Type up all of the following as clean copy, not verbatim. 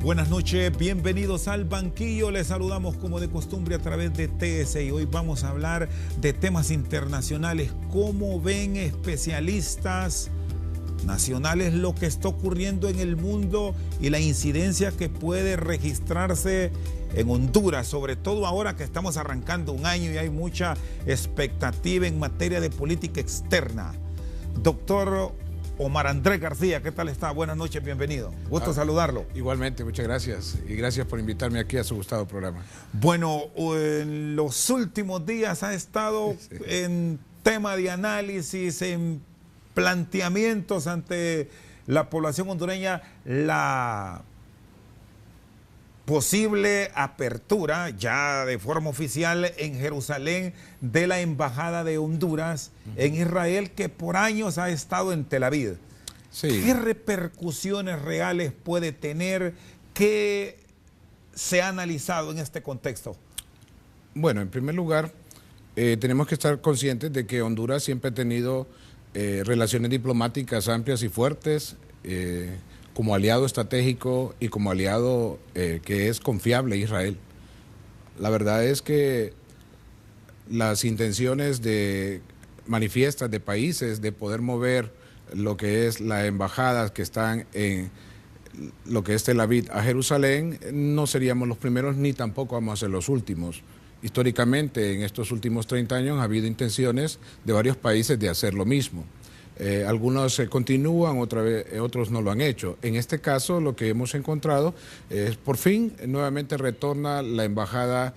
Buenas noches, bienvenidos al banquillo. Les saludamos como de costumbre a través de TS y hoy vamos a hablar de temas internacionales. ¿Cómo ven especialistas nacionales lo que está ocurriendo en el mundo y la incidencia que puede registrarse en Honduras, sobre todo ahora que estamos arrancando un año y hay mucha expectativa en materia de política externa? Doctor Omar Andrés García, ¿qué tal está? Buenas noches, bienvenido. Gusto saludarlo. Igualmente, muchas gracias. Y gracias por invitarme aquí a su gustado programa. Bueno, en los últimos días ha estado en tema de análisis, en planteamientos ante la población hondureña, la posible apertura ya de forma oficial en Jerusalén de la Embajada de Honduras en Israel, que por años ha estado en Tel Aviv. Sí. ¿Qué repercusiones reales puede tener? ¿Qué se ha analizado en este contexto? Bueno, en primer lugar, tenemos que estar conscientes de que Honduras siempre ha tenido relaciones diplomáticas amplias y fuertes, como aliado estratégico y como aliado que es confiable Israel. La verdad es que las intenciones manifiestas de países de poder mover lo que es la embajada que están en lo que es Tel Aviv a Jerusalén, no seríamos los primeros ni tampoco vamos a ser los últimos. Históricamente, en estos últimos 30 años ha habido intenciones de varios países de hacer lo mismo. Algunos continúan, otros no lo han hecho. En este caso, lo que hemos encontrado es, por fin, nuevamente retorna la embajada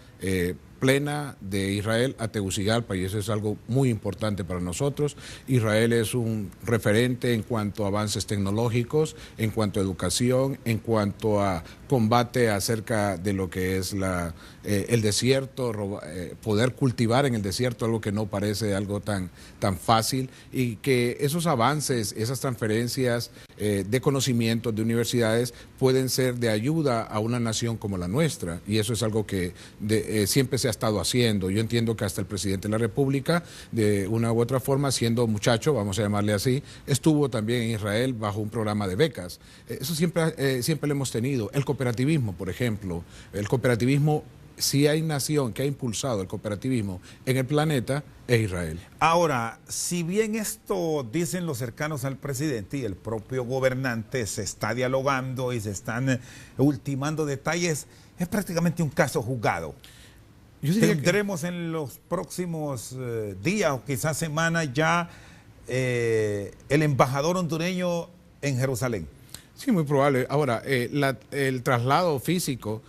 plena de Israel a Tegucigalpa, y eso es algo muy importante para nosotros. Israel es un referente en cuanto a avances tecnológicos, en cuanto a educación, en cuanto a combate acerca de lo que es el desierto, poder cultivar en el desierto, algo que no parece algo tan fácil, y que esos avances, esas transferencias de conocimientos de universidades pueden ser de ayuda a una nación como la nuestra, y eso es algo que siempre se ha estado haciendo. Yo entiendo que hasta el presidente de la República, de una u otra forma, siendo muchacho, vamos a llamarle así, estuvo también en Israel bajo un programa de becas. Eso siempre lo hemos tenido. El cooperativismo, por ejemplo, el cooperativismo, si hay nación que ha impulsado el cooperativismo en el planeta, es Israel. Ahora, si bien esto dicen los cercanos al presidente y el propio gobernante se está dialogando y se están ultimando detalles, es prácticamente un caso juzgado. Tendremos en los próximos días o quizás semanas ya el embajador hondureño en Jerusalén. Sí, muy probable. Ahora, el traslado físico,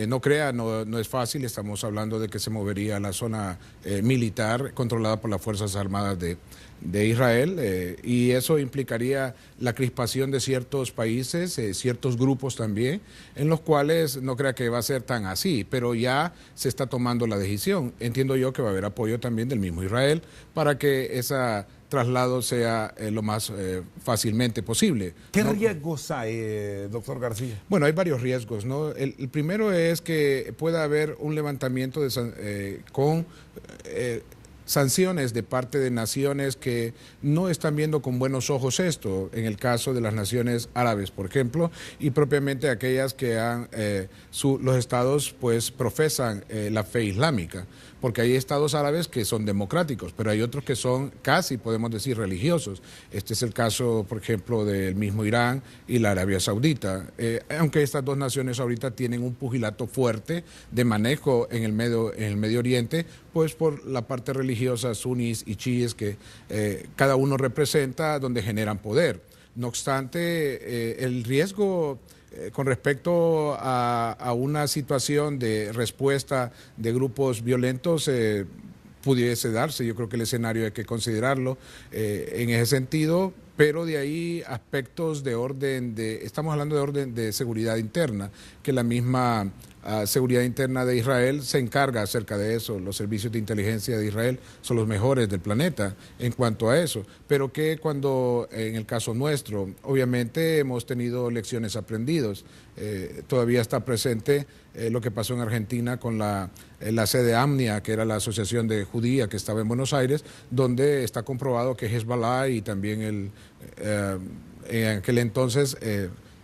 no es fácil. Estamos hablando de que se movería a la zona militar controlada por las Fuerzas Armadas de Israel, y eso implicaría la crispación de ciertos países, ciertos grupos también, en los cuales no crea que va a ser tan así, pero ya se está tomando la decisión. Entiendo yo que va a haber apoyo también del mismo Israel para que ese traslado sea lo más fácilmente posible. ¿Qué riesgos hay, doctor García? Bueno, hay varios riesgos, ¿no? El primero es que pueda haber un levantamiento con sanciones de parte de naciones que no están viendo con buenos ojos esto, en el caso de las naciones árabes, por ejemplo, y propiamente aquellas que los estados pues profesan la fe islámica, porque hay estados árabes que son democráticos, pero hay otros que son casi, podemos decir, religiosos. Este es el caso, por ejemplo, del mismo Irán y la Arabia Saudita, aunque estas dos naciones ahorita tienen un pugilato fuerte de manejo en el Medio Oriente, pues por la parte religiosa, sunís y chiíes, que cada uno representa donde generan poder. No obstante, el riesgo con respecto a una situación de respuesta de grupos violentos pudiese darse. Yo creo que el escenario hay que considerarlo en ese sentido, pero de ahí aspectos estamos hablando de orden de seguridad interna, que la misma seguridad interna de Israel se encarga acerca de eso. Los servicios de inteligencia de Israel son los mejores del planeta en cuanto a eso, pero que cuando en el caso nuestro obviamente hemos tenido lecciones aprendidas. Todavía está presente lo que pasó en Argentina con la sede AMNIA, que era la Asociación de Judía que estaba en Buenos Aires, donde está comprobado que Hezbollah y también en aquel entonces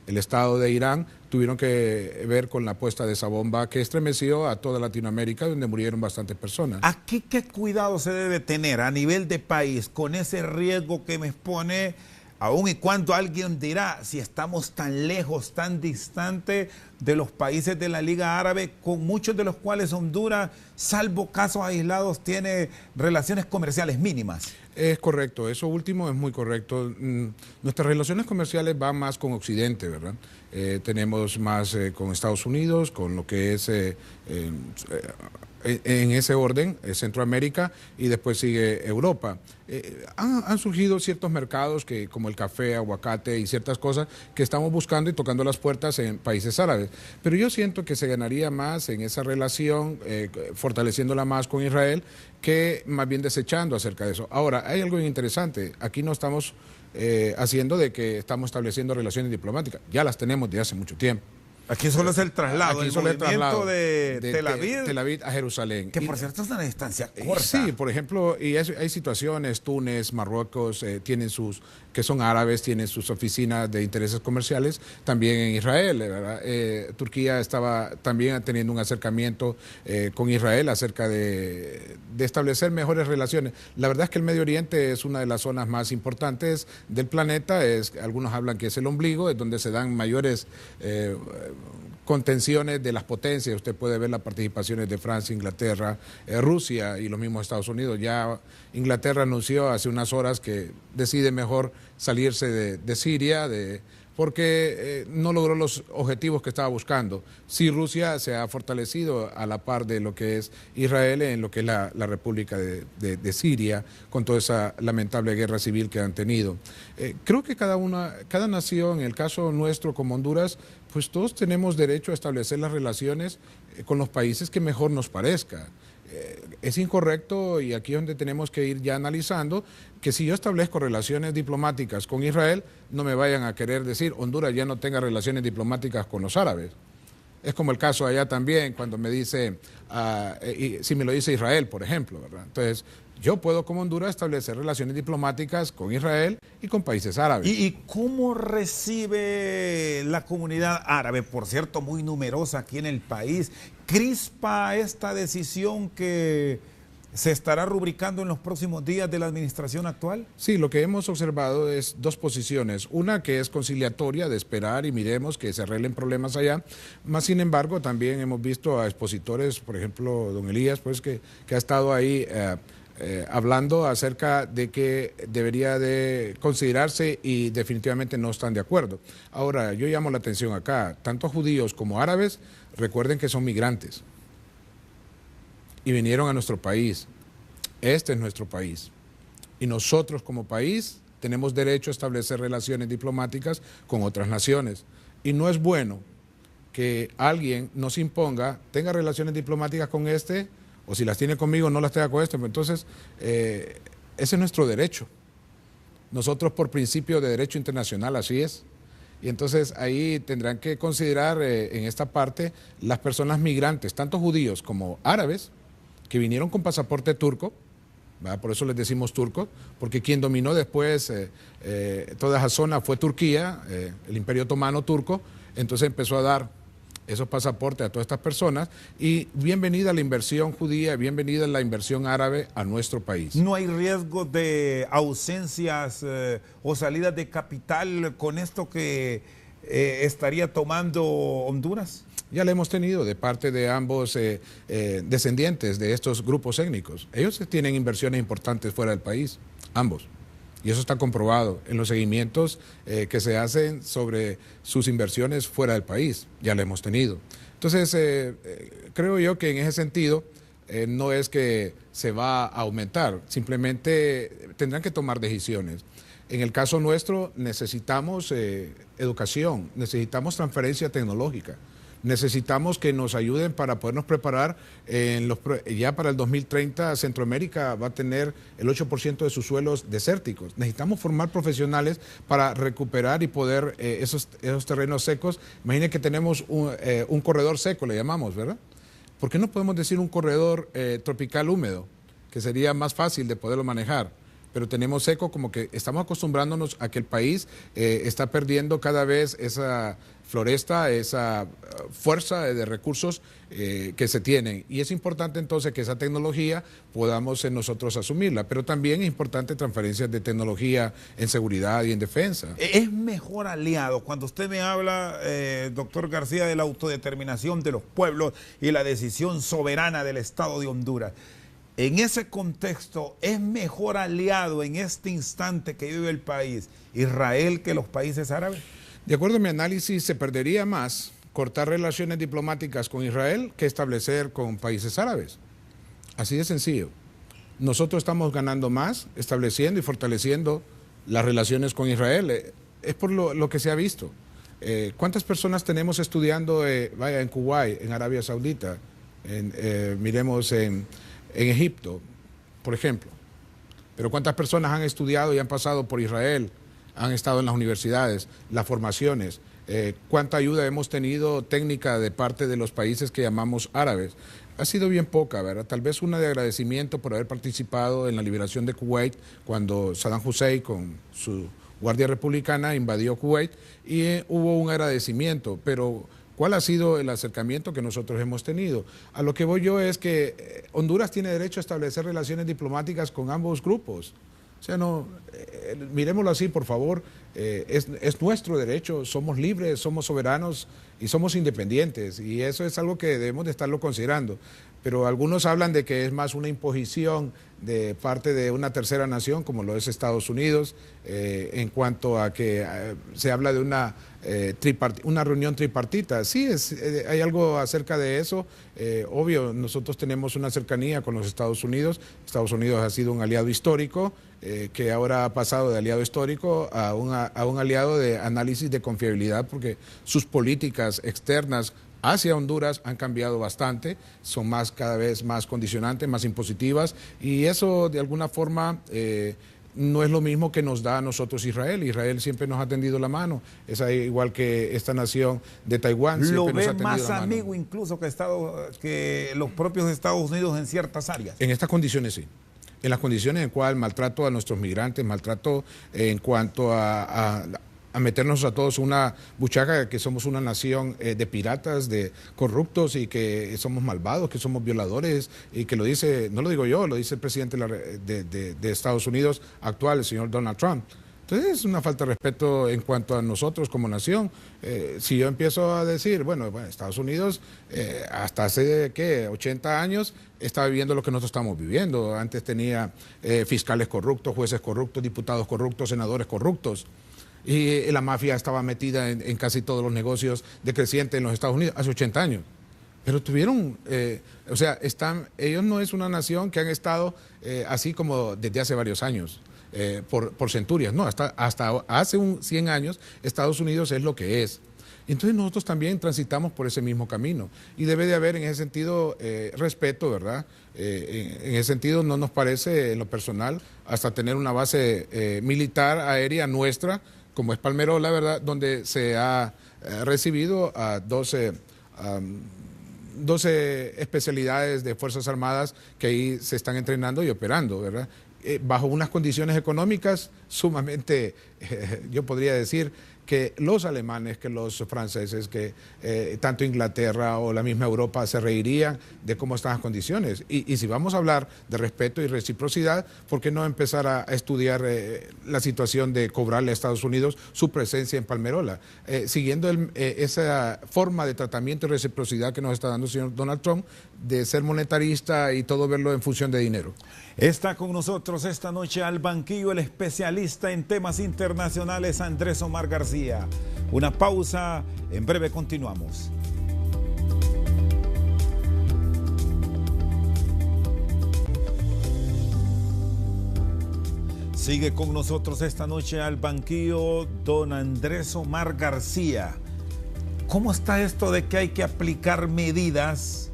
el Estado de Irán, tuvieron que ver con la puesta de esa bomba que estremeció a toda Latinoamérica, donde murieron bastantes personas. ¿Aquí qué cuidado se debe tener a nivel de país con ese riesgo que me expone, aun y cuando alguien dirá, si estamos tan lejos, tan distante de los países de la Liga Árabe, con muchos de los cuales Honduras, salvo casos aislados, tiene relaciones comerciales mínimas? Es correcto, eso último es muy correcto. Nuestras relaciones comerciales van más con Occidente, ¿verdad? Tenemos más con Estados Unidos, con lo que es en ese orden, Centroamérica, y después sigue Europa. Han surgido ciertos mercados que, como el café, aguacate y ciertas cosas que estamos buscando y tocando las puertas en países árabes. Pero yo siento que se ganaría más en esa relación, fortaleciéndola más con Israel, que más bien desechando acerca de eso. Ahora, hay algo interesante. Aquí no estamos haciendo de que estamos estableciendo relaciones diplomáticas. Ya las tenemos desde hace mucho tiempo. Aquí solo es el traslado, Aquí el solo movimiento de Tel Aviv a Jerusalén. Que por cierto es una distancia corta. Sí, por ejemplo, y hay situaciones, Túnez, Marruecos, tienen que son árabes, tienen sus oficinas de intereses comerciales, también en Israel, ¿verdad? Turquía estaba también teniendo un acercamiento con Israel acerca de establecer mejores relaciones. La verdad es que el Medio Oriente es una de las zonas más importantes del planeta, algunos hablan que es el ombligo, es donde se dan mayores contenciones de las potencias. Usted puede ver las participaciones de Francia, Inglaterra, Rusia y los mismos Estados Unidos. Ya Inglaterra anunció hace unas horas que decide mejor salirse de Siria, porque no logró los objetivos que estaba buscando. Sí, Rusia se ha fortalecido a la par de lo que es Israel en lo que es la República de Siria, con toda esa lamentable guerra civil que han tenido. Creo que cada nación, en el caso nuestro como Honduras, pues todos tenemos derecho a establecer las relaciones con los países que mejor nos parezca. Es incorrecto, y aquí es donde tenemos que ir ya analizando, que si yo establezco relaciones diplomáticas con Israel, no me vayan a querer decir Honduras ya no tenga relaciones diplomáticas con los árabes. Es como el caso allá también, cuando me dice, si me lo dice Israel, por ejemplo, ¿verdad? Entonces, yo puedo como Honduras establecer relaciones diplomáticas con Israel y con países árabes. ¿Y cómo recibe la comunidad árabe, por cierto, muy numerosa aquí en el país? ¿Crispa esta decisión que se estará rubricando en los próximos días de la administración actual? Sí, lo que hemos observado es dos posiciones. Una que es conciliatoria, de esperar y miremos que se arreglen problemas allá. Más sin embargo, también hemos visto a expositores, por ejemplo, don Elías, pues que ha estado ahí hablando acerca de que debería de considerarse y definitivamente no están de acuerdo. Ahora, yo llamo la atención acá, tanto judíos como árabes, recuerden que son migrantes y vinieron a nuestro país. Este es nuestro país y nosotros como país tenemos derecho a establecer relaciones diplomáticas con otras naciones, y no es bueno que alguien nos imponga, tenga relaciones diplomáticas con este, o si las tiene conmigo no las tenga con este. Entonces, ese es nuestro derecho. Nosotros por principio de derecho internacional, así es. Y entonces ahí tendrán que considerar en esta parte las personas migrantes, tanto judíos como árabes, que vinieron con pasaporte turco, ¿verdad? Por eso les decimos turcos, porque quien dominó después toda esa zona fue Turquía, el Imperio Otomano turco, entonces empezó a dar esos pasaportes a todas estas personas, y bienvenida la inversión judía, bienvenida la inversión árabe a nuestro país. ¿No hay riesgo de ausencias o salidas de capital con esto que estaría tomando Honduras? Ya la hemos tenido de parte de ambos descendientes de estos grupos étnicos. Ellos tienen inversiones importantes fuera del país, ambos. Y eso está comprobado en los seguimientos que se hacen sobre sus inversiones fuera del país. Ya la hemos tenido. Entonces, creo yo que en ese sentido no es que se va a aumentar, simplemente tendrán que tomar decisiones. En el caso nuestro necesitamos educación, necesitamos transferencia tecnológica. Necesitamos que nos ayuden para podernos preparar. Ya para el 2030 Centroamérica va a tener el 8% de sus suelos desérticos. Necesitamos formar profesionales para recuperar y poder esos terrenos secos. Imaginen que tenemos un corredor seco, le llamamos, ¿verdad? ¿Por qué no podemos decir un corredor tropical húmedo? Que sería más fácil de poderlo manejar. pero tenemos eco como que estamos acostumbrándonos a que el país está perdiendo cada vez esa floresta, esa fuerza de recursos que se tienen. Y es importante entonces que esa tecnología podamos nosotros asumirla, pero también es importante transferencias de tecnología en seguridad y en defensa. Es mejor aliado. Cuando usted me habla, doctor García, de la autodeterminación de los pueblos y la decisión soberana del Estado de Honduras, en ese contexto, ¿es mejor aliado en este instante que vive el país Israel que los países árabes? De acuerdo a mi análisis, se perdería más cortar relaciones diplomáticas con Israel que establecer con países árabes. Así de sencillo. Nosotros estamos ganando más estableciendo y fortaleciendo las relaciones con Israel. Es por lo que se ha visto. ¿Cuántas personas tenemos estudiando en Kuwait, en Arabia Saudita, miremos en Egipto, por ejemplo? Pero ¿cuántas personas han estudiado y han pasado por Israel? Han estado en las universidades, las formaciones, cuánta ayuda hemos tenido técnica de parte de los países que llamamos árabes. Ha sido bien poca, ¿verdad? Tal vez una de agradecimiento por haber participado en la liberación de Kuwait cuando Saddam Hussein con su Guardia Republicana invadió Kuwait y hubo un agradecimiento, pero ¿cuál ha sido el acercamiento que nosotros hemos tenido? A lo que voy yo es que Honduras tiene derecho a establecer relaciones diplomáticas con ambos grupos. O sea, no, miremoslo así, por favor, es nuestro derecho, somos libres, somos soberanos y somos independientes, y eso es algo que debemos de estarlo considerando. Pero algunos hablan de que es más una imposición de parte de una tercera nación, como lo es Estados Unidos, en cuanto a que se habla de una reunión tripartita. Sí, hay algo acerca de eso. Obvio, nosotros tenemos una cercanía con los Estados Unidos. Estados Unidos ha sido un aliado histórico, que ahora ha pasado de aliado histórico a un aliado de análisis de confiabilidad, porque sus políticas externas hacia Honduras han cambiado bastante, son cada vez más condicionantes, más impositivas, y eso de alguna forma no es lo mismo que nos da a nosotros Israel. Israel siempre nos ha tendido la mano, es igual que esta nación de Taiwán. Lo ve más amigo incluso que los propios Estados Unidos en ciertas áreas. En estas condiciones sí. En las condiciones en cual maltrato a nuestros migrantes, maltrato en cuanto a meternos a todos una buchaca, que somos una nación de piratas, de corruptos y que somos malvados, que somos violadores, y que lo dice, no lo digo yo, lo dice el presidente de Estados Unidos actual, el señor Donald Trump. Entonces es una falta de respeto en cuanto a nosotros como nación. Si yo empiezo a decir, bueno, Estados Unidos hasta hace, 80 años está viviendo lo que nosotros estamos viviendo. Antes tenía fiscales corruptos, jueces corruptos, diputados corruptos, senadores corruptos. Y la mafia estaba metida en casi todos los negocios decrecientes en los Estados Unidos hace 80 años. Pero tuvieron, ellos no es una nación que han estado así como desde hace varios años, por centurias, no, hasta hace 100 años Estados Unidos es lo que es. Entonces nosotros también transitamos por ese mismo camino y debe de haber en ese sentido respeto, ¿verdad? En ese sentido no nos parece en lo personal hasta tener una base militar aérea nuestra, como es Palmerola, ¿verdad?, donde se ha recibido a 12 especialidades de Fuerzas Armadas que ahí se están entrenando y operando, ¿verdad? Bajo unas condiciones económicas sumamente, yo podría decir, que los alemanes, que los franceses, que tanto Inglaterra o la misma Europa se reirían de cómo están las condiciones. Y si vamos a hablar de respeto y reciprocidad, ¿por qué no empezar a estudiar la situación de cobrarle a Estados Unidos su presencia en Palmerola? Siguiendo esa forma de tratamiento y reciprocidad que nos está dando el señor Donald Trump, de ser monetarista y todo verlo en función de dinero. Está con nosotros esta noche al banquillo el especialista en temas internacionales Andrés Omar García. Una pausa, en breve continuamos. Sigue con nosotros esta noche al banquillo don Andrés Omar García. ¿Cómo está esto de que hay que aplicar medidas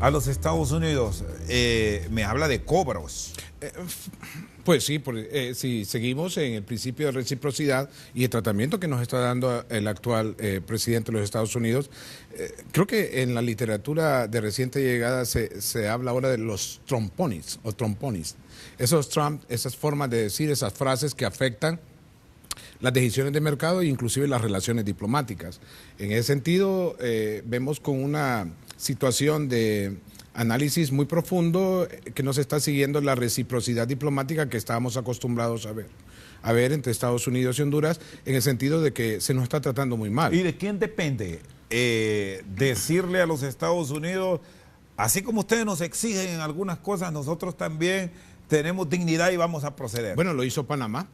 a los Estados Unidos, me habla de cobros. Pues sí, si seguimos en el principio de reciprocidad y el tratamiento que nos está dando el actual presidente de los Estados Unidos, creo que en la literatura de reciente llegada se habla ahora de los tromponis o tromponis. Esas formas de decir, esas frases que afectan las decisiones de mercado e inclusive las relaciones diplomáticas. En ese sentido, vemos con una situación de análisis muy profundo que no se está siguiendo la reciprocidad diplomática que estábamos acostumbrados a ver entre Estados Unidos y Honduras, en el sentido de que se nos está tratando muy mal. ¿Y de quién depende decirle a los Estados Unidos, así como ustedes nos exigen en algunas cosas, nosotros también tenemos dignidad y vamos a proceder? Bueno, lo hizo Panamá.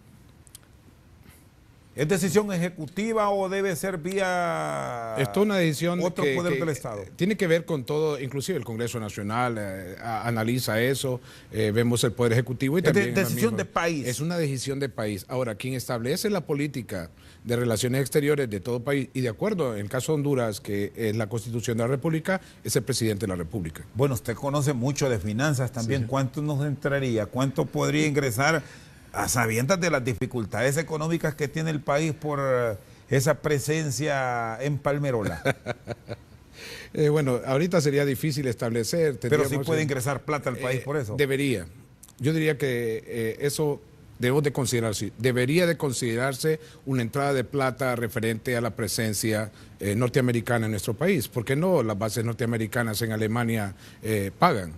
¿Es decisión ejecutiva o debe ser vía Esto es una decisión otro poder del Estado? Tiene que ver con todo, inclusive el Congreso Nacional analiza eso, vemos el Poder Ejecutivo y también... Es decisión de país. Es una decisión de país. Ahora, quien establece la política de relaciones exteriores de todo país, y de acuerdo en el caso de Honduras, que es la Constitución de la República, es el presidente de la República. Bueno, usted conoce mucho de finanzas también. Sí. ¿Cuánto nos entraría? ¿Cuánto podría ingresar a sabiendas de las dificultades económicas que tiene el país por esa presencia en Palmerola? Bueno, ahorita sería difícil establecer. Pero sí puede ingresar plata al país por eso. Debería. Yo diría que eso debemos de considerarse. Debería de considerarse una entrada de plata referente a la presencia norteamericana en nuestro país. ¿Por qué no? Las bases norteamericanas en Alemania pagan.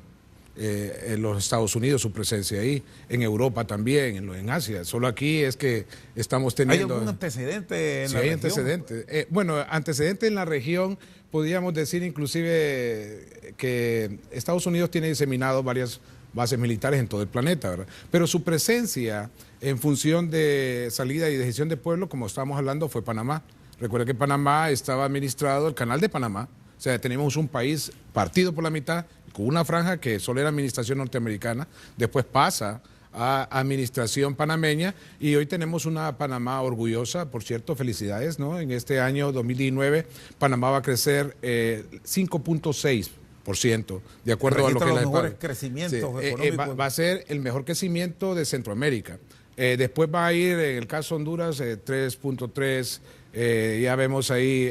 En los Estados Unidos su presencia ahí, en Europa también, en Asia. Solo aquí es que estamos teniendo... ¿Hay algún antecedente en la región? Sí, hay antecedentes. Bueno, antecedentes en la región, podríamos decir inclusive que Estados Unidos tiene diseminado varias bases militares en todo el planeta, ¿verdad? Pero su presencia en función de salida y decisión de pueblo, como estábamos hablando, fue Panamá. Recuerda que Panamá estaba administrado, el Canal de Panamá, o sea, tenemos un país partido por la mitad, con una franja que solo era administración norteamericana, después pasa a administración panameña y hoy tenemos una Panamá orgullosa, por cierto, felicidades, ¿no? En este año 2019 Panamá va a crecer 5.6%, de acuerdo a lo que los mejores crecimientos económicos. Va a ser el mejor crecimiento de Centroamérica. Después va a ir, en el caso de Honduras, 3.3%. Ya vemos ahí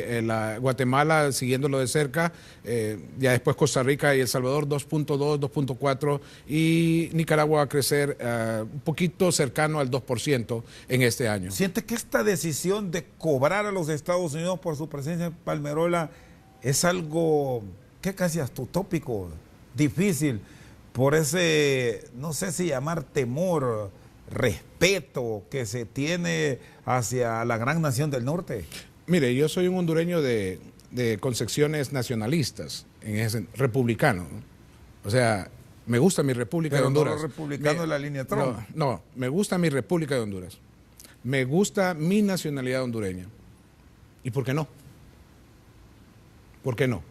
Guatemala siguiéndolo de cerca, ya después Costa Rica y El Salvador 2.2, 2.4 y Nicaragua va a crecer un poquito cercano al 2% en este año. ¿Siente que esta decisión de cobrar a los Estados Unidos por su presencia en Palmerola es algo que casi hasta utópico, difícil, por ese, no sé si llamar temor, respeto que se tiene hacia la gran nación del norte? Mire, yo soy un hondureño de concepciones nacionalistas, republicano, ¿no? O sea, me gusta mi República de Honduras. Pero no republicano de la línea Trump. No, me gusta mi República de Honduras. Me gusta mi nacionalidad hondureña. ¿Y por qué no? ¿Por qué no?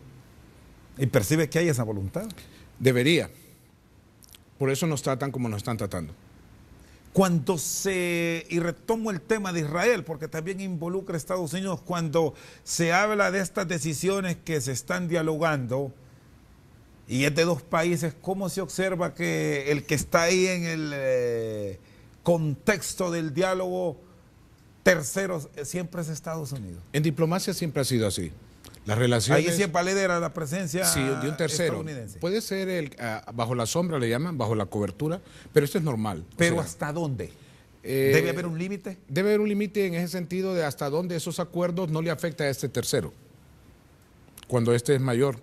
¿Y percibe que hay esa voluntad? Debería. Por eso nos tratan como nos están tratando. Y retomo el tema de Israel, porque también involucra a Estados Unidos, cuando se habla de estas decisiones que se están dialogando, y es de dos países, ¿cómo se observa que el que está ahí en el contexto del diálogo tercero siempre es Estados Unidos? En diplomacia siempre ha sido así. Las relaciones... Ahí sí es valedera la presencia de un tercero. Estadounidense. Puede ser bajo la sombra, le llaman, bajo la cobertura, pero esto es normal. ¿Pero hasta dónde? ¿Debe haber un límite? Debe haber un límite en ese sentido de hasta dónde esos acuerdos no le afectan a este tercero, cuando este es mayor.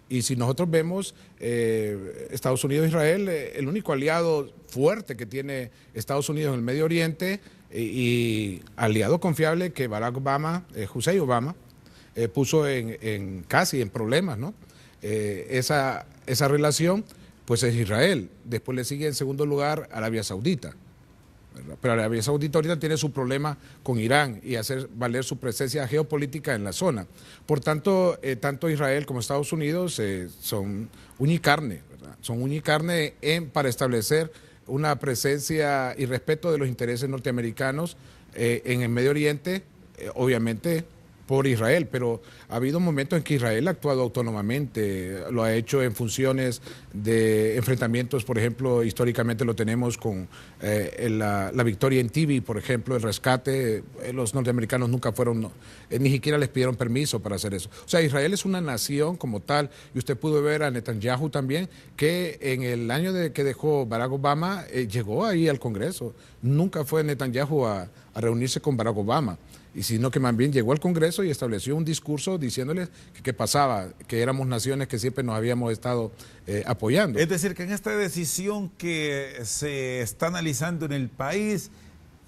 Y si nosotros vemos Estados Unidos e Israel, el único aliado fuerte que tiene Estados Unidos en el Medio Oriente y aliado confiable que Barack Obama, Hussein Obama, puso casi en problemas, ¿no? Esa relación, pues es Israel. Después le sigue en segundo lugar Arabia Saudita, ¿verdad? Pero Arabia Saudita ahorita tiene su problema con Irán y hacer valer su presencia geopolítica en la zona. Por tanto, tanto Israel como Estados Unidos son uña y carne, ¿verdad? Son uña y carne para establecer una presencia y respeto de los intereses norteamericanos en el Medio Oriente, obviamente por Israel, pero ha habido momentos en que Israel ha actuado autónomamente, lo ha hecho en funciones de enfrentamientos, por ejemplo, históricamente lo tenemos con la victoria en Tibi, por ejemplo, el rescate, los norteamericanos nunca fueron, ni siquiera les pidieron permiso para hacer eso. O sea, Israel es una nación como tal, y usted pudo ver a Netanyahu también, que en el año que dejó Barack Obama, llegó ahí al Congreso. Nunca fue Netanyahu a reunirse con Barack Obama, y sino que más bien llegó al Congreso y estableció un discurso diciéndoles qué pasaba, que éramos naciones que siempre nos habíamos estado apoyando. Es decir, que en esta decisión que se está analizando en el país,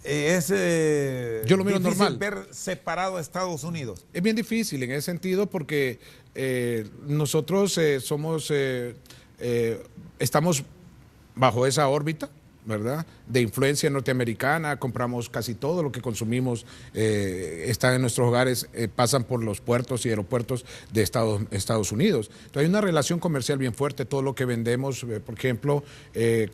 yo lo miro difícil normal. ver separado a Estados Unidos. Es bien difícil en ese sentido porque nosotros estamos bajo esa órbita, ¿verdad?, de influencia norteamericana. Compramos casi todo lo que consumimos, está en nuestros hogares, pasan por los puertos y aeropuertos de Estados Unidos. Entonces hay una relación comercial bien fuerte. Todo lo que vendemos, por ejemplo,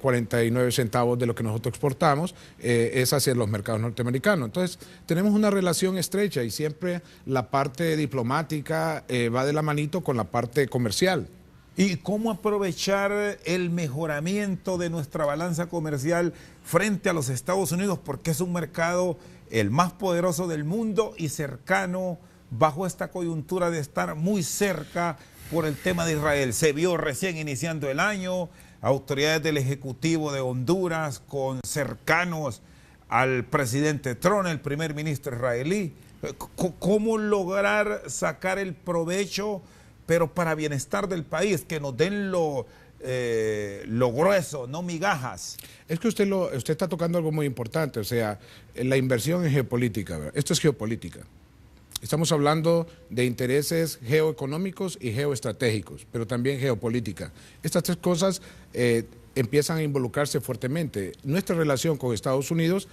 49 centavos de lo que nosotros exportamos es hacia los mercados norteamericanos. Entonces tenemos una relación estrecha y siempre la parte diplomática va de la manito con la parte comercial. ¿Y cómo aprovechar el mejoramiento de nuestra balanza comercial frente a los Estados Unidos? Porque es un mercado el más poderoso del mundo y cercano bajo esta coyuntura de estar muy cerca por el tema de Israel. Se vio recién iniciando el año, autoridades del Ejecutivo de Honduras con cercanos al presidente Trump, el primer ministro israelí. ¿Cómo lograr sacar el provecho, pero para bienestar del país, que nos den lo grueso, no migajas? Es que usted está tocando algo muy importante, o sea, la inversión en geopolítica, ¿verdad? Esto es geopolítica. Estamos hablando de intereses geoeconómicos y geoestratégicos, pero también geopolítica. Estas tres cosas empiezan a involucrarse fuertemente. Nuestra relación con Estados Unidos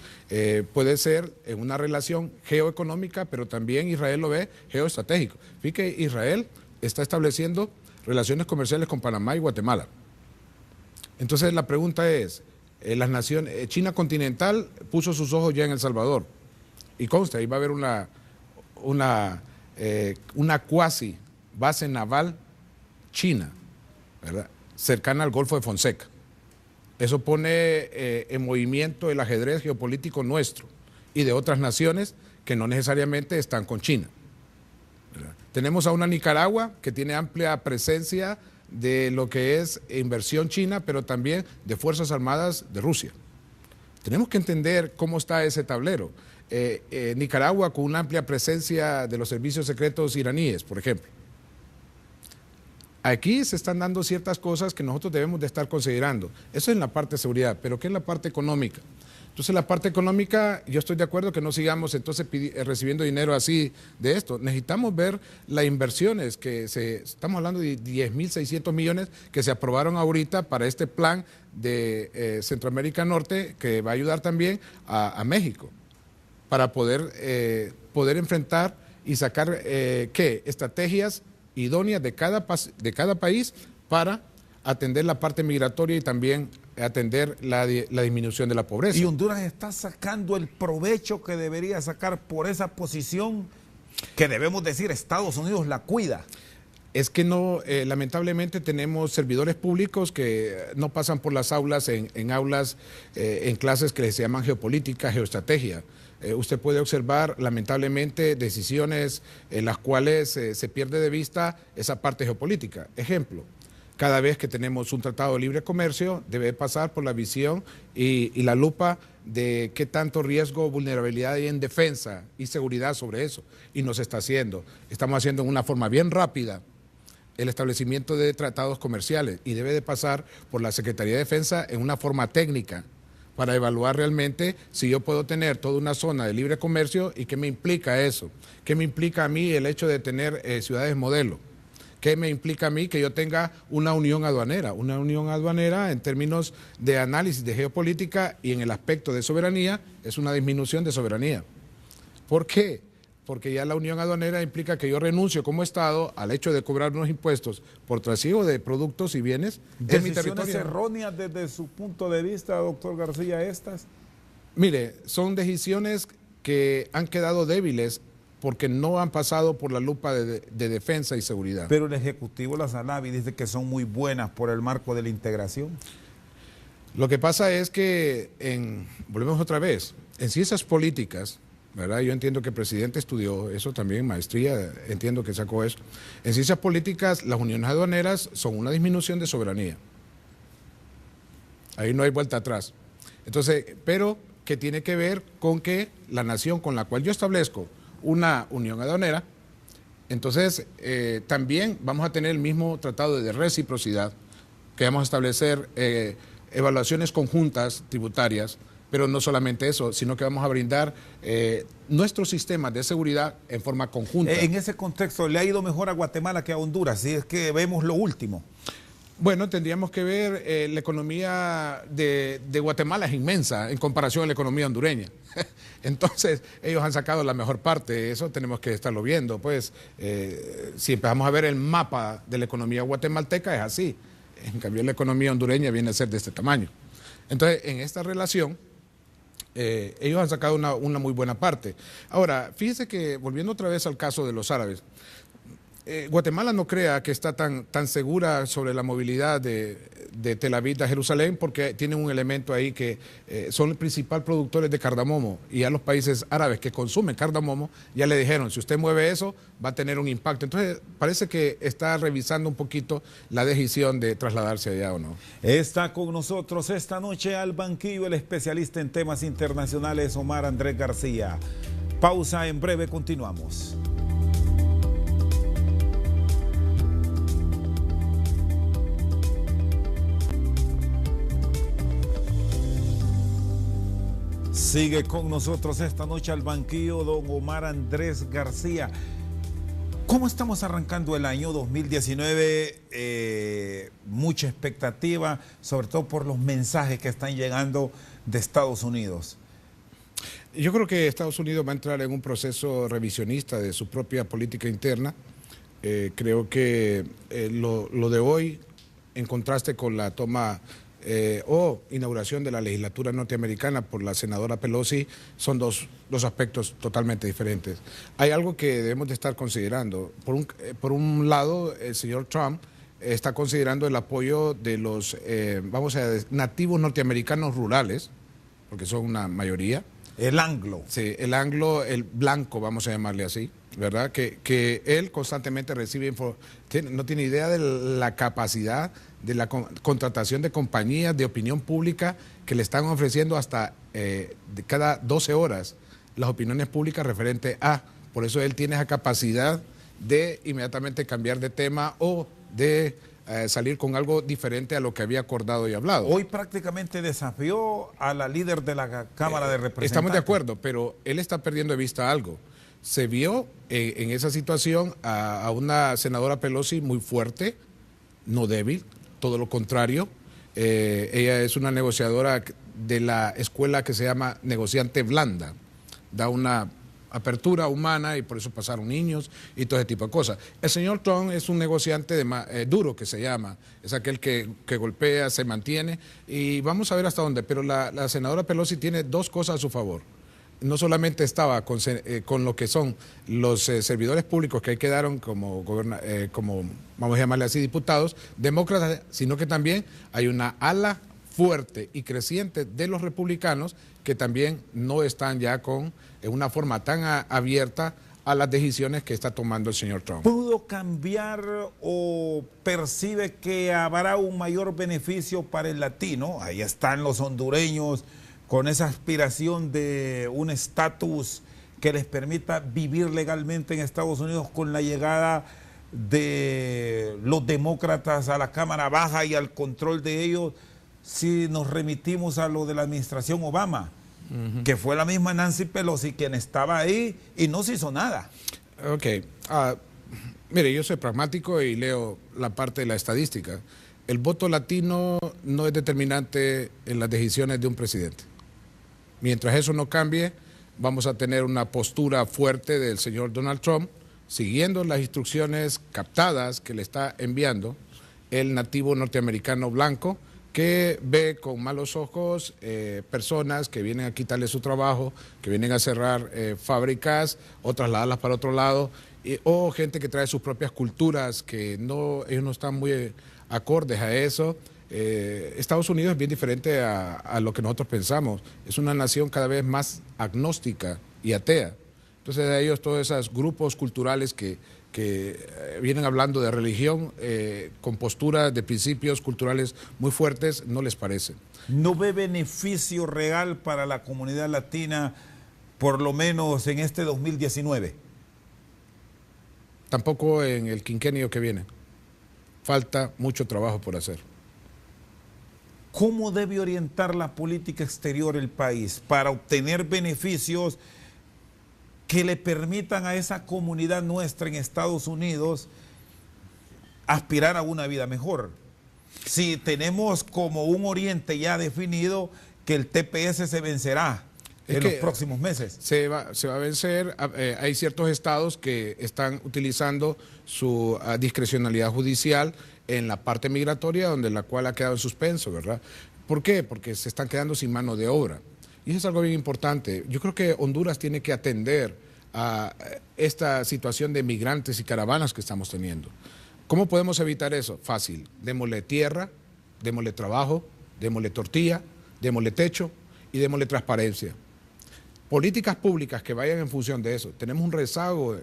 puede ser en una relación geoeconómica, pero también Israel lo ve geoestratégico. Fíjate que Israel está estableciendo relaciones comerciales con Panamá y Guatemala. Entonces la pregunta es, China continental puso sus ojos ya en El Salvador, y consta, ahí va a haber una cuasi base naval china, ¿verdad?, cercana al Golfo de Fonseca. Eso pone en movimiento el ajedrez geopolítico nuestro y de otras naciones que no necesariamente están con China. Tenemos a una Nicaragua que tiene amplia presencia de lo que es inversión china, pero también de Fuerzas Armadas de Rusia. Tenemos que entender cómo está ese tablero. Nicaragua con una amplia presencia de los servicios secretos iraníes, por ejemplo. Aquí se están dando ciertas cosas que nosotros debemos de estar considerando. Eso es en la parte de seguridad, pero ¿qué es la parte económica? Entonces, la parte económica, yo estoy de acuerdo que no sigamos entonces recibiendo dinero así de esto. Necesitamos ver las inversiones estamos hablando de 10.600 millones que se aprobaron ahorita para este plan de Centroamérica Norte, que va a ayudar también a México para poder enfrentar y sacar estrategias idóneas de cada país para atender la parte migratoria y también atender la disminución de la pobreza. ¿Y Honduras está sacando el provecho que debería sacar por esa posición que debemos decir Estados Unidos la cuida? Es que no, lamentablemente tenemos servidores públicos que no pasan por las aulas en clases que se llaman geopolítica, geoestrategia. Usted puede observar, lamentablemente, decisiones en las cuales se pierde de vista esa parte geopolítica. Ejemplo, cada vez que tenemos un tratado de libre comercio, debe pasar por la visión y la lupa de qué tanto riesgo, vulnerabilidad hay en defensa y seguridad sobre eso. Y no se está haciendo. Estamos haciendo en una forma bien rápida el establecimiento de tratados comerciales y debe de pasar por la Secretaría de Defensa en una forma técnica para evaluar realmente si yo puedo tener toda una zona de libre comercio y qué me implica eso. ¿Qué me implica a mí el hecho de tener ciudades modelo? ¿Qué me implica a mí que yo tenga una unión aduanera? Una unión aduanera en términos de análisis de geopolítica y en el aspecto de soberanía es una disminución de soberanía. ¿Por qué? Porque ya la unión aduanera implica que yo renuncio como Estado al hecho de cobrar unos impuestos por trasiego de productos y bienes de mi territorio. ¿Decisiones erróneas desde su punto de vista, doctor García, estas? Mire, son decisiones que han quedado débiles porque no han pasado por la lupa de defensa y seguridad. Pero el Ejecutivo, la Salavi, dice que son muy buenas por el marco de la integración. Lo que pasa es que, volvemos otra vez, en ciencias políticas, ¿verdad? Yo entiendo que el presidente estudió eso también, maestría, entiendo que sacó eso. En ciencias políticas, las uniones aduaneras son una disminución de soberanía. Ahí no hay vuelta atrás. Entonces, pero que tiene que ver con que la nación con la cual yo establezco una unión aduanera, entonces también vamos a tener el mismo tratado de reciprocidad, que vamos a establecer evaluaciones conjuntas tributarias, pero no solamente eso, sino que vamos a brindar nuestros sistemas de seguridad en forma conjunta. En ese contexto, ¿le ha ido mejor a Guatemala que a Honduras? Si es que vemos lo último. Bueno, tendríamos que ver, la economía de Guatemala es inmensa en comparación a la economía hondureña. Entonces, ellos han sacado la mejor parte, eso tenemos que estarlo viendo. Pues, si empezamos a ver el mapa de la economía guatemalteca, es así. En cambio, la economía hondureña viene a ser de este tamaño. Entonces, en esta relación, ellos han sacado una muy buena parte. Ahora, fíjese que, volviendo otra vez al caso de los árabes, Guatemala no crea que está tan segura sobre la movilidad de Tel Aviv a Jerusalén, porque tienen un elemento ahí que son el principal productores de cardamomo, y a los países árabes que consumen cardamomo ya le dijeron, si usted mueve eso va a tener un impacto. Entonces parece que está revisando un poquito la decisión de trasladarse allá o no. Está con nosotros esta noche al banquillo el especialista en temas internacionales Omar Andrés García. Pausa, en breve continuamos. Sigue con nosotros esta noche al banquillo don Omar Andrés García. ¿Cómo estamos arrancando el año 2019? Mucha expectativa, sobre todo por los mensajes que están llegando de Estados Unidos. Yo creo que Estados Unidos va a entrar en un proceso revisionista de su propia política interna. Creo que lo de hoy, en contraste con la toma o inauguración de la legislatura norteamericana por la senadora Pelosi, son dos aspectos totalmente diferentes. Hay algo que debemos de estar considerando. Por un lado, el señor Trump está considerando el apoyo de los nativos norteamericanos rurales, porque son una mayoría. El anglo. Sí, el anglo, el blanco, vamos a llamarle así, ¿verdad? Que él constantemente recibe no tiene idea de la capacidad de la contratación de compañías de opinión pública que le están ofreciendo hasta de cada 12 horas las opiniones públicas referente a. Por eso él tiene esa capacidad de inmediatamente cambiar de tema o de salir con algo diferente a lo que había acordado y hablado. Hoy prácticamente desafió a la líder de la Cámara de Representantes. Estamos de acuerdo, pero él está perdiendo de vista algo. Se vio en esa situación a una senadora Pelosi muy fuerte, no débil, todo lo contrario. Ella es una negociadora de la escuela que se llama negociante blanda. Da una apertura humana y por eso pasaron niños y todo ese tipo de cosas. El señor Trump es un negociante duro, que se llama, es aquel que golpea, se mantiene, y vamos a ver hasta dónde. Pero la senadora Pelosi tiene dos cosas a su favor. No solamente estaba con lo que son los servidores públicos que ahí quedaron como vamos a llamarle así, diputados, demócratas, sino que también hay una ala fuerte y creciente de los republicanos que también no están ya con una forma tan abierta a las decisiones que está tomando el señor Trump. ¿Pudo cambiar o percibe que habrá un mayor beneficio para el latino? Ahí están los hondureños con esa aspiración de un estatus que les permita vivir legalmente en Estados Unidos con la llegada de los demócratas a la Cámara Baja y al control de ellos, si nos remitimos a lo de la administración Obama, que fue la misma Nancy Pelosi quien estaba ahí y no se hizo nada. Ok. Mire, yo soy pragmático y leo la parte de la estadística. El voto latino no es determinante en las decisiones de un presidente. Mientras eso no cambie, vamos a tener una postura fuerte del señor Donald Trump, siguiendo las instrucciones captadas que le está enviando el nativo norteamericano blanco, que ve con malos ojos personas que vienen a quitarle su trabajo, que vienen a cerrar fábricas o trasladarlas para otro lado, o gente que trae sus propias culturas que ellos no están muy acordes a eso. Estados Unidos es bien diferente a lo que nosotros pensamos. Es una nación cada vez más agnóstica y atea. Entonces a ellos todos esos grupos culturales que vienen hablando de religión con posturas de principios culturales muy fuertes, no les parece. ¿No ve beneficio real para la comunidad latina, por lo menos en este 2019? Tampoco en el quinquenio que viene. Falta mucho trabajo por hacer. ¿Cómo debe orientar la política exterior el país para obtener beneficios que le permitan a esa comunidad nuestra en Estados Unidos aspirar a una vida mejor? Si tenemos como un oriente ya definido que el TPS se vencerá en los próximos meses. Se va a vencer. Hay ciertos estados que están utilizando su discrecionalidad judicial en la parte migratoria, donde la cual ha quedado en suspenso, ¿verdad? ¿Por qué? Porque se están quedando sin mano de obra. Y eso es algo bien importante. Yo creo que Honduras tiene que atender a esta situación de migrantes y caravanas que estamos teniendo. ¿Cómo podemos evitar eso? Fácil. Démosle tierra, démosle trabajo, démosle tortilla, démosle techo y démosle transparencia. Políticas públicas que vayan en función de eso. Tenemos un rezago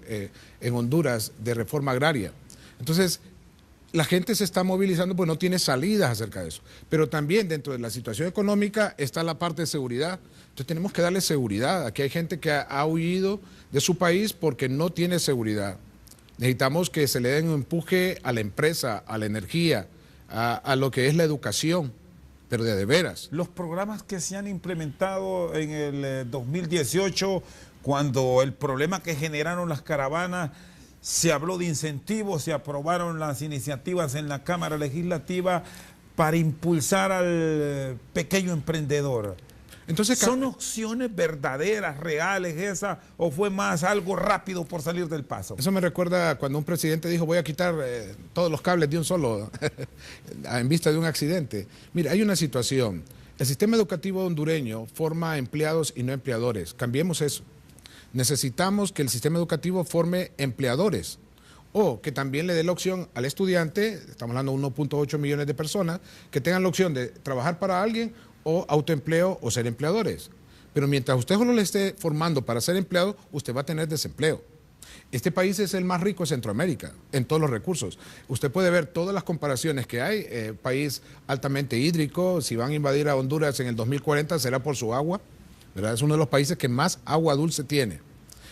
en Honduras de reforma agraria. Entonces, la gente se está movilizando porque no tiene salidas acerca de eso. Pero también dentro de la situación económica está la parte de seguridad. Entonces tenemos que darle seguridad. Aquí hay gente que ha huido de su país porque no tiene seguridad. Necesitamos que se le den un empuje a la empresa, a la energía, a lo que es la educación, pero de veras. Los programas que se han implementado en el 2018, cuando el problema que generaron las caravanas, se habló de incentivos, se aprobaron las iniciativas en la Cámara Legislativa para impulsar al pequeño emprendedor. Entonces, ¿son opciones verdaderas, reales esas, o fue más algo rápido por salir del paso? Eso me recuerda cuando un presidente dijo voy a quitar todos los cables de un solo en vista de un accidente. Mira, hay una situación. El sistema educativo hondureño forma empleados y no empleadores. Cambiemos eso. Necesitamos que el sistema educativo forme empleadores o que también le dé la opción al estudiante, estamos hablando de 1.8 millones de personas, que tengan la opción de trabajar para alguien o autoempleo o ser empleadores. Pero mientras usted solo le esté formando para ser empleado, usted va a tener desempleo. Este país es el más rico de Centroamérica en todos los recursos. Usted puede ver todas las comparaciones que hay, país altamente hídrico, si van a invadir a Honduras en el 2040 será por su agua, ¿verdad? Es uno de los países que más agua dulce tiene.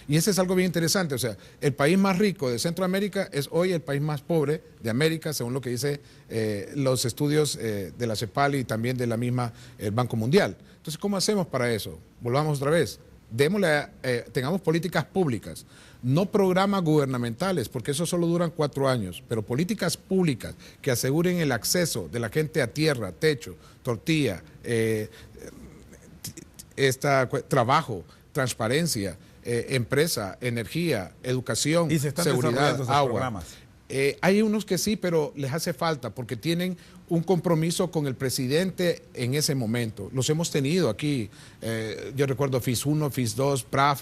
Y ese es algo bien interesante, o sea, el país más rico de Centroamérica es hoy el país más pobre de América, según lo que dice los estudios de la CEPAL y también de la misma el Banco Mundial. Entonces, ¿cómo hacemos para eso? Volvamos otra vez. Tengamos políticas públicas, no programas gubernamentales, porque eso solo duran 4 años, pero políticas públicas que aseguren el acceso de la gente a tierra, techo, tortilla, trabajo, transparencia, empresa, energía, educación, seguridad, agua. Hay unos que sí, pero les hace falta porque tienen un compromiso con el presidente en ese momento. Los hemos tenido aquí. Yo recuerdo FIS 1, FIS 2, PRAF,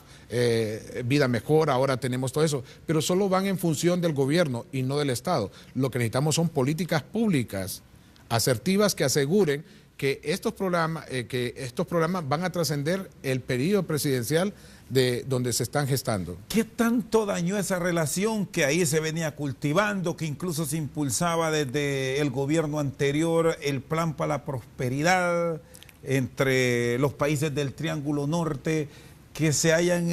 Vida Mejor, ahora tenemos todo eso. Pero solo van en función del gobierno y no del Estado. Lo que necesitamos son políticas públicas asertivas que aseguren que estos programas van a trascender el periodo presidencial de donde se están gestando. ¿Qué tanto dañó esa relación que ahí se venía cultivando, que incluso se impulsaba desde el gobierno anterior, el Plan para la Prosperidad entre los países del Triángulo Norte, que se hayan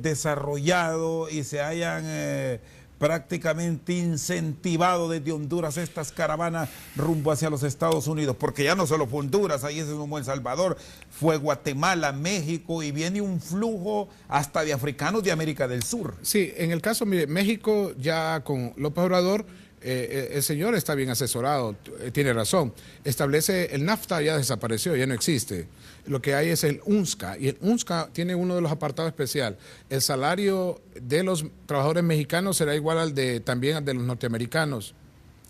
desarrollado y se hayan prácticamente incentivado desde Honduras estas caravanas rumbo hacia los Estados Unidos? Porque ya no solo fue Honduras, ahí se sumó El Salvador, fue Guatemala, México, y viene un flujo hasta de africanos de América del Sur. Sí, en el caso, mire, México ya con López Obrador, el señor está bien asesorado, tiene razón. Establece, el NAFTA ya desapareció, ya no existe. Lo que hay es el UNSCA, y el UNSCA tiene uno de los apartados especial. El salario de los trabajadores mexicanos será igual también al de los norteamericanos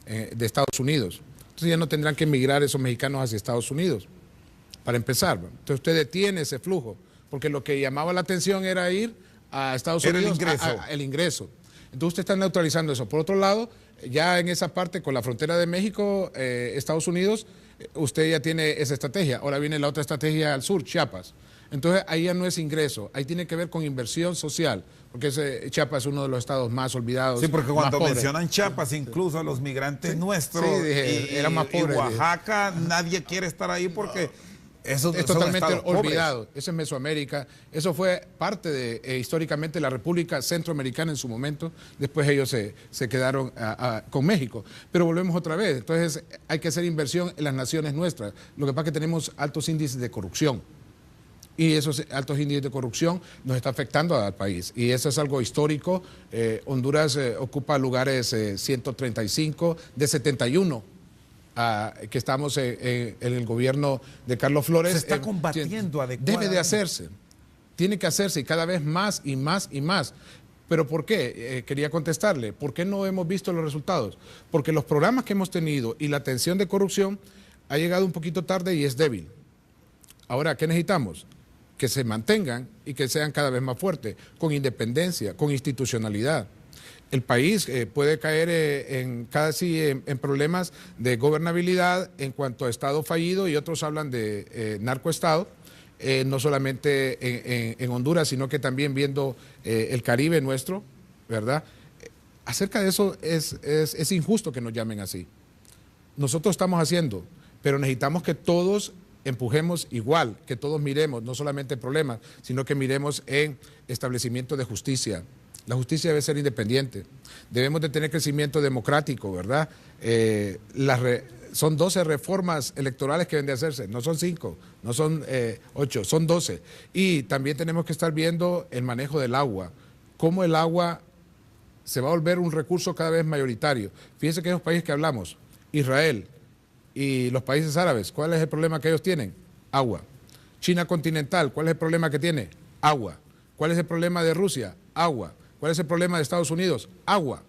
de Estados Unidos. Entonces ya no tendrán que emigrar esos mexicanos hacia Estados Unidos, para empezar. Entonces usted detiene ese flujo, porque lo que llamaba la atención era ir a Estados Unidos, el ingreso. Entonces usted está neutralizando eso. Por otro lado, ya en esa parte con la frontera de México, Estados Unidos, usted ya tiene esa estrategia. Ahora viene la otra estrategia al sur, Chiapas. Entonces ahí ya no es ingreso, ahí tiene que ver con inversión social, porque Chiapas es uno de los estados más olvidados. Sí, porque cuando mencionan Chiapas, incluso a los migrantes nuestros, eran más pobres. Y Oaxaca, nadie quiere estar ahí porque eso es totalmente olvidado. Eso es Mesoamérica. Eso fue parte de, históricamente, la República Centroamericana en su momento. Después ellos se quedaron con México. Pero volvemos otra vez. Entonces hay que hacer inversión en las naciones nuestras. Lo que pasa es que tenemos altos índices de corrupción. Y esos altos índices de corrupción nos está afectando al país. Y eso es algo histórico. Honduras ocupa lugares 135 de 71. Que estamos en el gobierno de Carlos Flores. Se está combatiendo adecuadamente. Debe de hacerse, tiene que hacerse y cada vez más y más y más. ¿Pero por qué? Quería contestarle. ¿Por qué no hemos visto los resultados? Porque los programas que hemos tenido y la atención de corrupción ha llegado un poquito tarde y es débil. Ahora, ¿qué necesitamos? Que se mantengan y que sean cada vez más fuertes, con independencia, con institucionalidad. El país puede caer casi en problemas de gobernabilidad en cuanto a Estado fallido, y otros hablan de narcoestado, no solamente en Honduras, sino que también viendo el Caribe nuestro, ¿verdad? Acerca de eso es injusto que nos llamen así. Nosotros estamos haciendo, pero necesitamos que todos empujemos igual, que todos miremos no solamente problemas, sino que miremos en establecimiento de justicia. La justicia debe ser independiente. Debemos de tener crecimiento democrático, ¿verdad? Son 12 reformas electorales que deben de hacerse. No son 5, no son 8, son 12. Y también tenemos que estar viendo el manejo del agua. Cómo el agua se va a volver un recurso cada vez mayoritario. Fíjense que esos países que hablamos, Israel y los países árabes, ¿cuál es el problema que ellos tienen? Agua. China continental, ¿cuál es el problema que tiene? Agua. ¿Cuál es el problema de Rusia? Agua. ¿Cuál es el problema de Estados Unidos? Agua.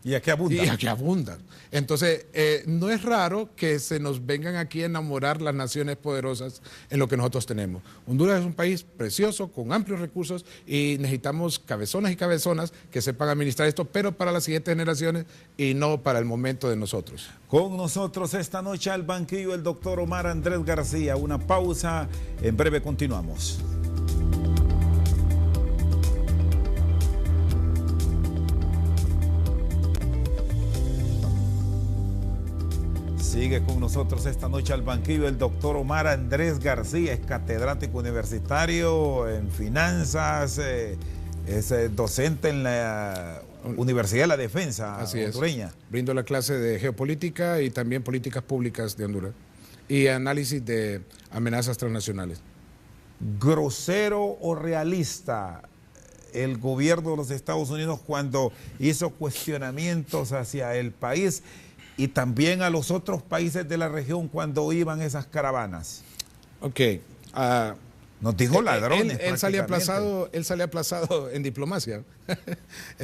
Y aquí abundan. Y aquí abundan. Entonces, no es raro que se nos vengan aquí a enamorar las naciones poderosas en lo que nosotros tenemos. Honduras es un país precioso, con amplios recursos, y necesitamos cabezonas y cabezonas que sepan administrar esto, pero para las siguientes generaciones y no para el momento de nosotros. Con nosotros esta noche al banquillo el doctor Omar Andrés García. Una pausa, en breve continuamos. Sigue con nosotros esta noche al banquillo el doctor Omar Andrés García, es catedrático universitario en finanzas, es docente en la Universidad de la Defensa hondureña. Brindo la clase de geopolítica y también políticas públicas de Honduras y análisis de amenazas transnacionales. ¿Grosero o realista el gobierno de los Estados Unidos cuando hizo cuestionamientos hacia el país y también a los otros países de la región cuando iban esas caravanas? Ok. Nos dijo ladrones. Él sale aplazado en diplomacia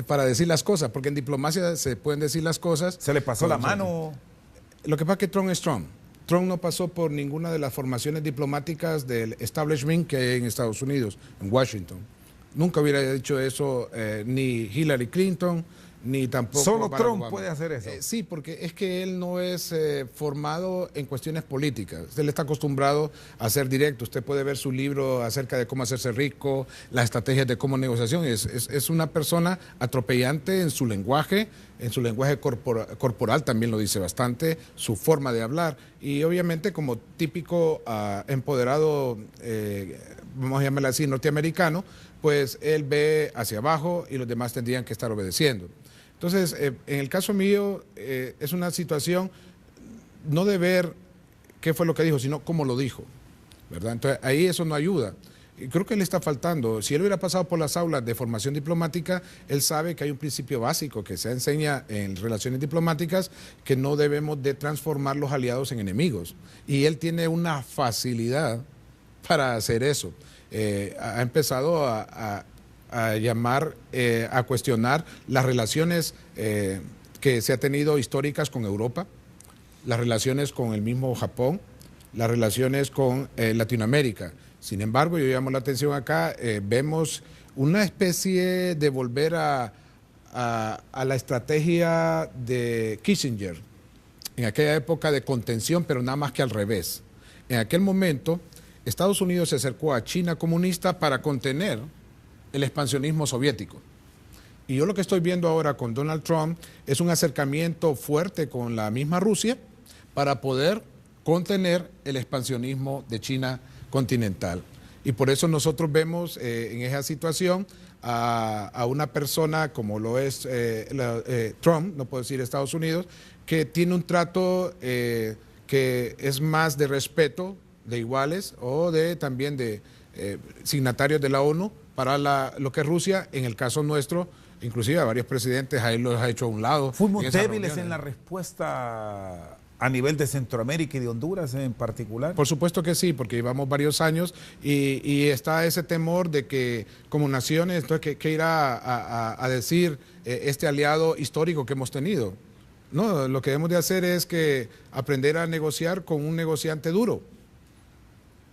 para decir las cosas, porque en diplomacia se pueden decir las cosas. ¿Se le pasó la mano? Lo que pasa es que Trump es Trump. Trump no pasó por ninguna de las formaciones diplomáticas del establishment que hay en Estados Unidos, en Washington. Nunca hubiera dicho eso ni Hillary Clinton, ni tampoco solo Barack Trump Obama. puede hacer eso. Sí, porque es que él no es formado en cuestiones políticas. Él está acostumbrado a ser directo. Usted puede ver su libro acerca de cómo hacerse rico, las estrategias de cómo negociación. Es una persona atropellante en su lenguaje corporal también lo dice bastante, su forma de hablar. Y obviamente como típico empoderado, vamos a llamarlo así, norteamericano, pues él ve hacia abajo y los demás tendrían que estar obedeciendo. Entonces, en el caso mío, es una situación no de ver qué fue lo que dijo, sino cómo lo dijo, ¿verdad? Entonces, ahí eso no ayuda. Y creo que le está faltando. Si él hubiera pasado por las aulas de formación diplomática, él sabe que hay un principio básico que se enseña en relaciones diplomáticas, que no debemos de transformar los aliados en enemigos. Y él tiene una facilidad para hacer eso. Ha empezado a llamar, a cuestionar las relaciones que se ha tenido históricas con Europa, las relaciones con el mismo Japón, las relaciones con Latinoamérica. Sin embargo, yo llamo la atención acá, vemos una especie de volver a la estrategia de Kissinger, en aquella época de contención, pero nada más que al revés. En aquel momento, Estados Unidos se acercó a China comunista para contener el expansionismo soviético. Y yo lo que estoy viendo ahora con Donald Trump es un acercamiento fuerte con la misma Rusia para poder contener el expansionismo de China continental. Y por eso nosotros vemos en esa situación a una persona como lo es Trump, no puedo decir Estados Unidos, que tiene un trato que es más de respeto, de iguales o también de signatarios de la ONU para lo que es Rusia. En el caso nuestro, inclusive a varios presidentes ahí los ha hecho a un lado. Fuimos débiles en la respuesta a nivel de Centroamérica y de Honduras en particular. Por supuesto que sí, porque llevamos varios años y está ese temor de que como naciones, entonces, ¿qué irá a decir este aliado histórico que hemos tenido? No, lo que debemos de hacer es que aprender a negociar con un negociante duro.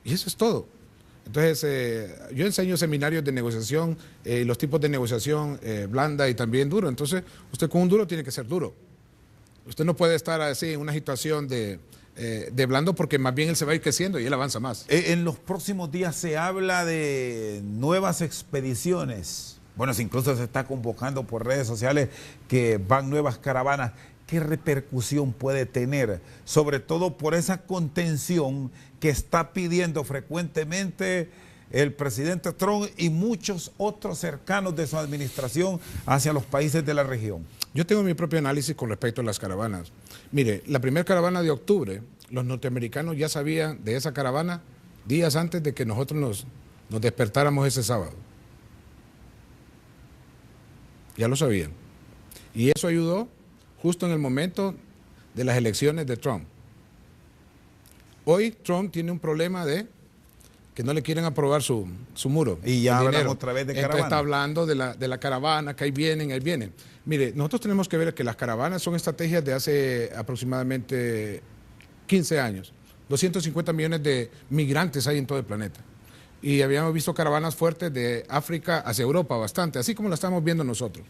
Y eso es todo. Entonces, yo enseño seminarios de negociación, los tipos de negociación blanda y también duro. Entonces, usted con un duro tiene que ser duro. Usted no puede estar así en una situación de blando, porque más bien él se va a ir creciendo y él avanza más. En los próximos días se habla de nuevas expediciones. Bueno, incluso se está convocando por redes sociales que van nuevas caravanas. ¿Qué repercusión puede tener? Sobre todo por esa contención que está pidiendo frecuentemente el presidente Trump y muchos otros cercanos de su administración hacia los países de la región. Yo tengo mi propio análisis con respecto a las caravanas. Mire, la primera caravana de octubre, los norteamericanos ya sabían de esa caravana días antes de que nosotros nos despertáramos ese sábado. Ya lo sabían. Y eso ayudó justo en el momento de las elecciones de Trump. Hoy Trump tiene un problema de que no le quieren aprobar su muro. Y ya hablan otra vez de caravana. Entonces está hablando de la caravana, que ahí vienen. Mire, nosotros tenemos que ver que las caravanas son estrategias de hace aproximadamente 15 años. 250 millones de migrantes hay en todo el planeta. Y habíamos visto caravanas fuertes de África hacia Europa, bastante, así como la estamos viendo nosotros.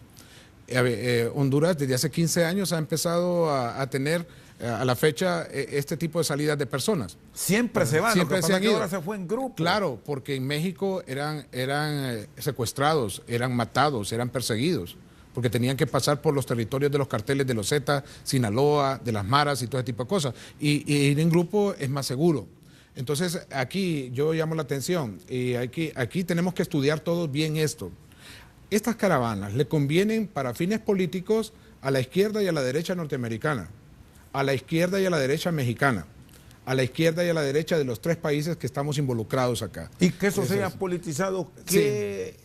Honduras desde hace 15 años ha empezado a tener a la fecha este tipo de salidas de personas. Siempre se van, siempre se han ido. Ahora se fue en grupo. Claro, porque en México eran secuestrados, eran matados, eran perseguidos, porque tenían que pasar por los territorios de los carteles de los Zetas, Sinaloa, de las Maras y todo ese tipo de cosas. Y ir en grupo es más seguro. Entonces aquí yo llamo la atención y aquí tenemos que estudiar todos bien esto. Estas caravanas le convienen para fines políticos a la izquierda y a la derecha norteamericana, a la izquierda y a la derecha mexicana, a la izquierda y a la derecha de los tres países que estamos involucrados acá. Y que eso sea politizado, ¿qué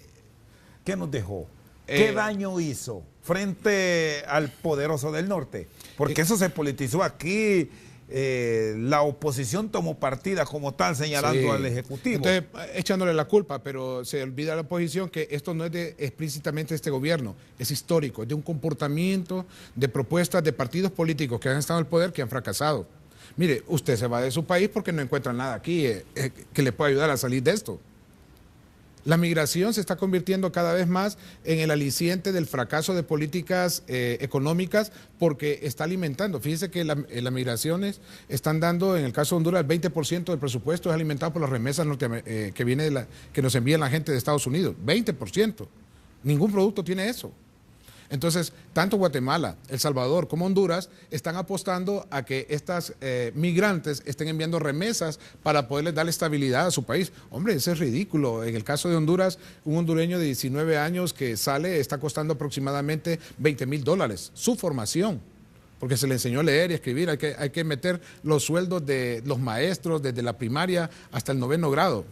nos dejó? ¿Qué daño hizo frente al poderoso del norte? Porque eso se politizó aquí. La oposición tomó partida como tal señalando al Ejecutivo. Entonces, echándole la culpa, pero se olvida la oposición que esto no es explícitamente de este gobierno, es histórico, es de un comportamiento de propuestas de partidos políticos que han estado en el poder que han fracasado. Mire, usted se va de su país porque no encuentra nada aquí que le pueda ayudar a salir de esto. La migración se está convirtiendo cada vez más en el aliciente del fracaso de políticas económicas porque está alimentando. Fíjese que las migraciones están dando, en el caso de Honduras, el 20% del presupuesto es alimentado por las remesas que nos envían la gente de Estados Unidos. 20%. Ningún producto tiene eso. Entonces, tanto Guatemala, El Salvador como Honduras están apostando a que estas migrantes estén enviando remesas para poderles dar estabilidad a su país. Hombre, eso es ridículo. En el caso de Honduras, un hondureño de 19 años que sale está costando aproximadamente $20,000 su formación, porque se le enseñó a leer y a escribir. Hay que meter los sueldos de los maestros desde la primaria hasta el 9º grado,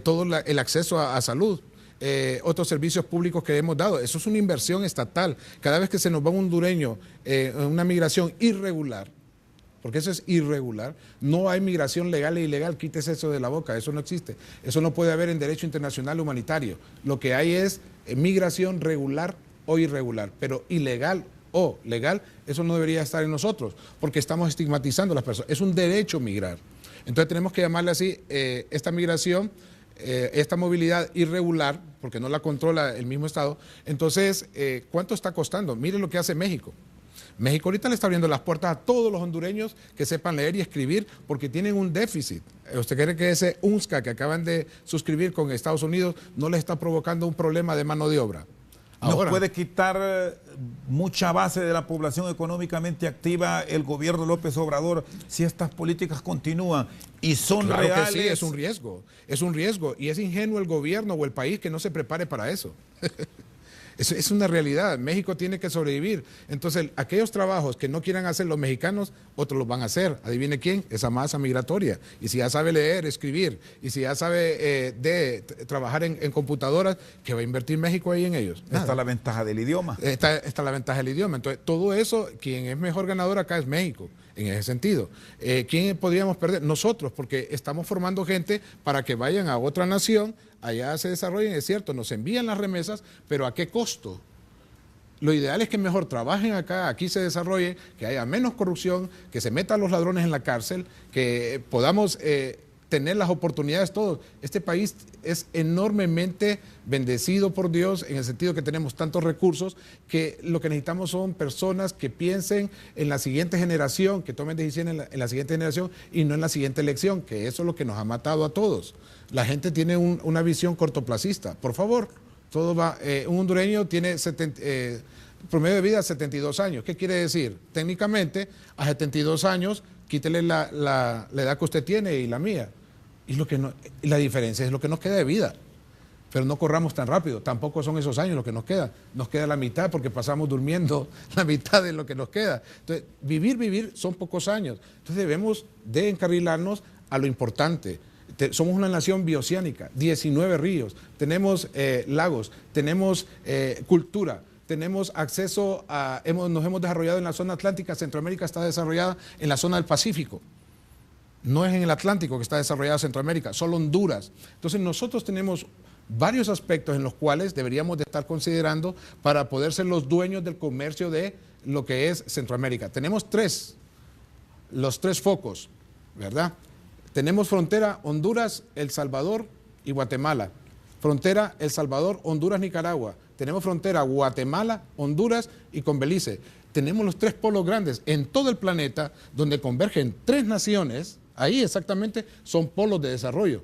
todo el acceso a salud. Otros servicios públicos que hemos dado. Eso es una inversión estatal. Cada vez que se nos va un hondureño en una migración irregular, porque eso es irregular, no hay migración legal e ilegal, quítese eso de la boca, eso no existe. Eso no puede haber en derecho internacional humanitario. Lo que hay es migración regular o irregular, pero ilegal o legal, eso no debería estar en nosotros, porque estamos estigmatizando a las personas. Es un derecho migrar. Entonces tenemos que llamarle así, esta migración, esta movilidad irregular, porque no la controla el mismo Estado. Entonces, ¿cuánto está costando? Miren lo que hace México. México ahorita le está abriendo las puertas a todos los hondureños que sepan leer y escribir porque tienen un déficit. ¿Usted cree que ese UNSCA que acaban de suscribir con Estados Unidos no les está provocando un problema de mano de obra? Ahora, ¿nos puede quitar mucha base de la población económicamente activa el gobierno de López Obrador si estas políticas continúan y son claro reales? Que sí, es un riesgo y es ingenuo el gobierno o el país que no se prepare para eso. Es una realidad. México tiene que sobrevivir. Entonces, aquellos trabajos que no quieran hacer los mexicanos, otros los van a hacer. ¿Adivine quién? Esa masa migratoria. Y si ya sabe leer, escribir, y si ya sabe trabajar en computadoras, ¿qué va a invertir México ahí en ellos? Nada. Está la ventaja del idioma. Está la ventaja del idioma. Entonces, todo eso, quien es mejor ganador acá es México, en ese sentido. ¿Quién podríamos perder? Nosotros, porque estamos formando gente para que vayan a otra nación, allá se desarrollen, es cierto, nos envían las remesas, pero ¿a qué costo? Lo ideal es que mejor trabajen acá, aquí se desarrolle, que haya menos corrupción, que se metan los ladrones en la cárcel, que podamos tener las oportunidades todos. Este país es enormemente bendecido por Dios en el sentido que tenemos tantos recursos que lo que necesitamos son personas que piensen en la siguiente generación, que tomen decisiones en la siguiente generación y no en la siguiente elección, que eso es lo que nos ha matado a todos. La gente tiene una visión cortoplacista. Por favor, todo va. Un hondureño tiene promedio de vida 72 años. ¿Qué quiere decir? Técnicamente, a 72 años, quítele la edad que usted tiene y la mía. Y la diferencia es lo que nos queda de vida. Pero no corramos tan rápido. Tampoco son esos años lo que nos queda. Nos queda la mitad porque pasamos durmiendo la mitad de lo que nos queda. Entonces, vivir son pocos años. Entonces debemos de encarrilarnos a lo importante. Somos una nación bioceánica, 19 ríos, tenemos lagos, tenemos cultura, tenemos acceso nos hemos desarrollado en la zona atlántica, Centroamérica está desarrollada en la zona del Pacífico. No es en el Atlántico que está desarrollada Centroamérica, solo Honduras. Entonces nosotros tenemos varios aspectos en los cuales deberíamos de estar considerando para poder ser los dueños del comercio de lo que es Centroamérica. Tenemos los tres focos, ¿verdad? Tenemos frontera Honduras, El Salvador y Guatemala. Frontera El Salvador, Honduras, Nicaragua. Tenemos frontera Guatemala, Honduras y con Belice. Tenemos los tres polos grandes en todo el planeta donde convergen tres naciones. Ahí exactamente son polos de desarrollo.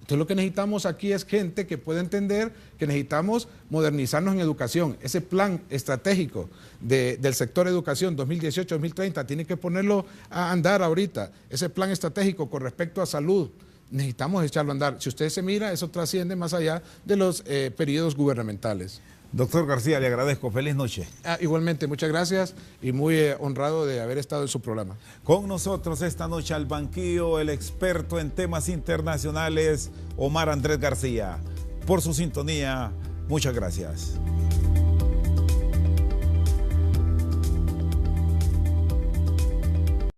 Entonces lo que necesitamos aquí es gente que pueda entender que necesitamos modernizarnos en educación. Ese plan estratégico del sector educación 2018-2030 tiene que ponerlo a andar ahorita. Ese plan estratégico con respecto a salud, necesitamos echarlo a andar. Si usted se mira, eso trasciende más allá de los periodos gubernamentales. Doctor García, le agradezco. Feliz noche. Igualmente, muchas gracias y muy honrado de haber estado en su programa. Con nosotros esta noche al banquillo el experto en temas internacionales, Omar Andrés García. Por su sintonía, muchas gracias.